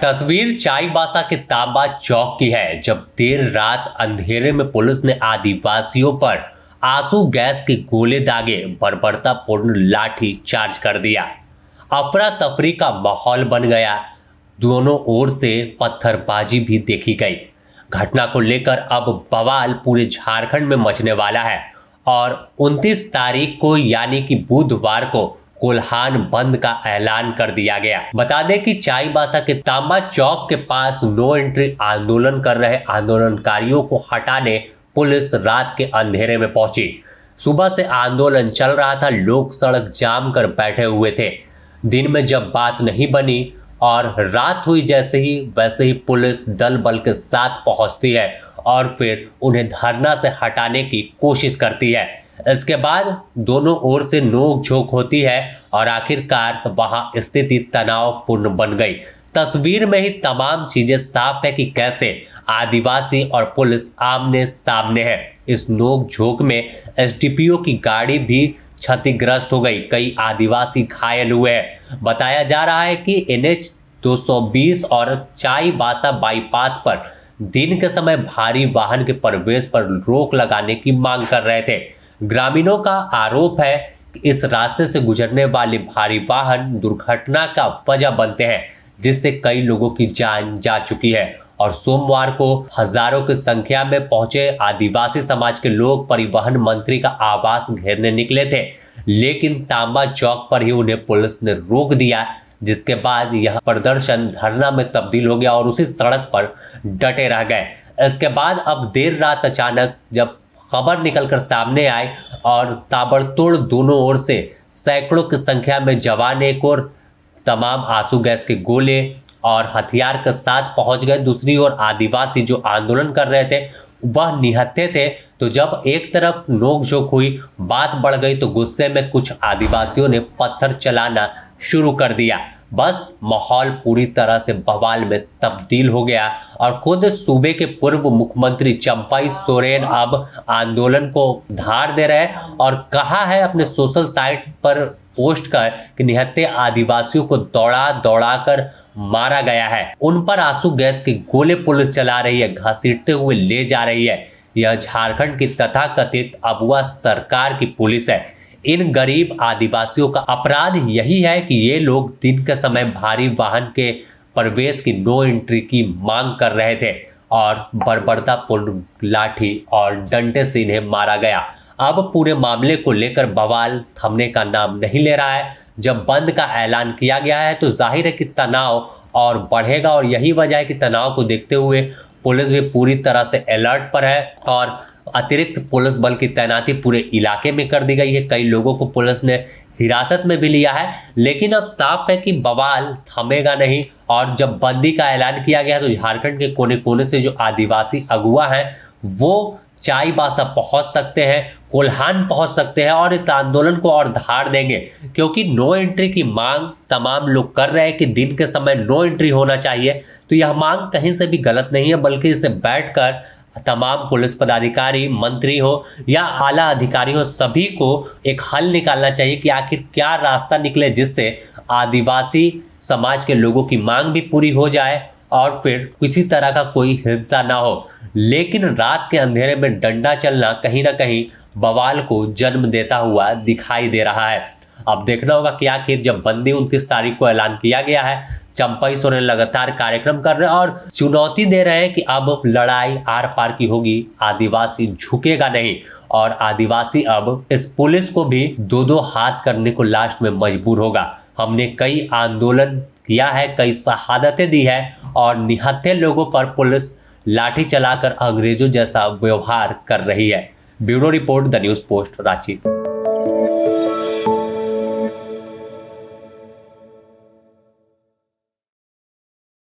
तस्वीर चाईबासा के तांबा चौक की है, जब देर रात अंधेरे में पुलिस ने आदिवासियों पर आंसू गैस के गोले दागे बर्बरतापूर्ण लाठी चार्ज कर दिया। अफरा तफरी का माहौल बन गया। दोनों ओर से पत्थरबाजी भी देखी गई। घटना को लेकर अब बवाल पूरे झारखंड में मचने वाला है और 29 तारीख को यानी कि बुधवार को कोल्हान बंद का ऐलान कर दिया गया। बता दें कि चाईबासा के तांबा चौक के पास नो एंट्री आंदोलन कर रहे आंदोलनकारियों को हटाने पुलिस रात के अंधेरे में पहुंची। सुबह से आंदोलन चल रहा था, लोग सड़क जाम कर बैठे हुए थे। दिन में जब बात नहीं बनी और रात हुई जैसे ही वैसे ही पुलिस दल बल के साथ पहुंचती है और फिर उन्हें धरना से हटाने की कोशिश करती है। इसके बाद दोनों ओर से नोक झोंक होती है और आखिरकार वहां स्थिति तनावपूर्ण बन गई। तस्वीर में ही तमाम चीजें साफ है कि कैसे आदिवासी और पुलिस आमने सामने है। इस नोक झोंक में एसडीपीओ की गाड़ी भी क्षतिग्रस्त हो गई, कई आदिवासी घायल हुए हैं। बताया जा रहा है कि NH 220 और चाईबासा बाईपास पर दिन के समय भारी वाहन के प्रवेश पर रोक लगाने की मांग कर रहे थे। ग्रामीणों का आरोप है कि इस रास्ते से गुजरने वाले भारी वाहन दुर्घटना का वजह बनते हैं, जिससे कई लोगों की जान जा चुकी है। और सोमवार को हजारों की संख्या में पहुंचे आदिवासी समाज के लोग परिवहन मंत्री का आवास घेरने निकले थे, लेकिन तांबा चौक पर ही उन्हें पुलिस ने रोक दिया, जिसके बाद यह प्रदर्शन धरना में तब्दील हो गया और उसी सड़क पर डटे रह गए। इसके बाद अब देर रात अचानक जब खबर निकलकर सामने आई और ताबड़तोड़ दोनों ओर से सैकड़ों की संख्या में जवान एक और तमाम आंसू गैस के गोले और हथियार के साथ पहुंच गए। दूसरी ओर आदिवासी जो आंदोलन कर रहे थे वह निहत्थे थे। तो जब एक तरफ नोकझोंक हुई, बात बढ़ गई, तो गुस्से में कुछ आदिवासियों ने पत्थर चलाना शुरू कर दिया। बस माहौल पूरी तरह से बवाल में तब्दील हो गया और खुद सूबे के पूर्व मुख्यमंत्री चंपाई सोरेन अब आंदोलन को धार दे रहे हैं और कहा है अपने सोशल साइट पर पोस्ट कर कि निहत्थे आदिवासियों को दौड़ा दौड़ा कर मारा गया है। उन पर आंसू गैस के गोले पुलिस चला रही है, घसीटते हुए ले जा रही है। यह झारखंड की तथाकथित अगुआ सरकार की पुलिस है। इन गरीब आदिवासियों का अपराध यही है कि ये लोग दिन के समय भारी वाहन के प्रवेश की नो एंट्री की मांग कर रहे थे और बर्बरतापूर्ण लाठी और डंडे से इन्हें मारा गया। अब पूरे मामले को लेकर बवाल थमने का नाम नहीं ले रहा है। जब बंद का ऐलान किया गया है तो जाहिर है कि तनाव और बढ़ेगा और यही वजह है कि तनाव को देखते हुए पुलिस भी पूरी तरह से अलर्ट पर है और अतिरिक्त पुलिस बल की तैनाती पूरे इलाके में कर दी गई है। कई लोगों को पुलिस ने हिरासत में भी लिया है, लेकिन अब साफ है कि बवाल थमेगा नहीं। और जब बंदी का ऐलान किया गया तो झारखंड के कोने कोने से जो आदिवासी अगुआ हैं वो चाईबासा पहुंच सकते हैं, कोल्हान पहुंच सकते हैं और इस आंदोलन को और धार देंगे, क्योंकि नो एंट्री की मांग तमाम लोग कर रहे हैं कि दिन के समय नो एंट्री होना चाहिए। तो यह मांग कहीं से भी गलत नहीं है, बल्कि इसे बैठकर तमाम पुलिस पदाधिकारी, मंत्री हो या आला अधिकारी हो, सभी को एक हल निकालना चाहिए कि आखिर क्या रास्ता निकले जिससे आदिवासी समाज के लोगों की मांग भी पूरी हो जाए और फिर किसी तरह का कोई हिंसा ना हो। लेकिन रात के अंधेरे में डंडा चलना कहीं ना कहीं बवाल को जन्म देता हुआ दिखाई दे रहा है। अब देखना होगा कि आखिर जब बंदी 29 तारीख को ऐलान किया गया है, चंपाई सोरेन लगातार कार्यक्रम कर रहे हैं और चुनौती दे रहे हैं कि अब लड़ाई आर पार की होगी, आदिवासी झुकेगा नहीं और आदिवासी अब इस पुलिस को भी दो दो हाथ करने को लास्ट में मजबूर होगा। हमने कई आंदोलन किया है, कई शहादतें दी है और निहत्थे लोगों पर पुलिस लाठी चलाकर अंग्रेजों जैसा व्यवहार कर रही है। Bureau report, the news post, Ranchi.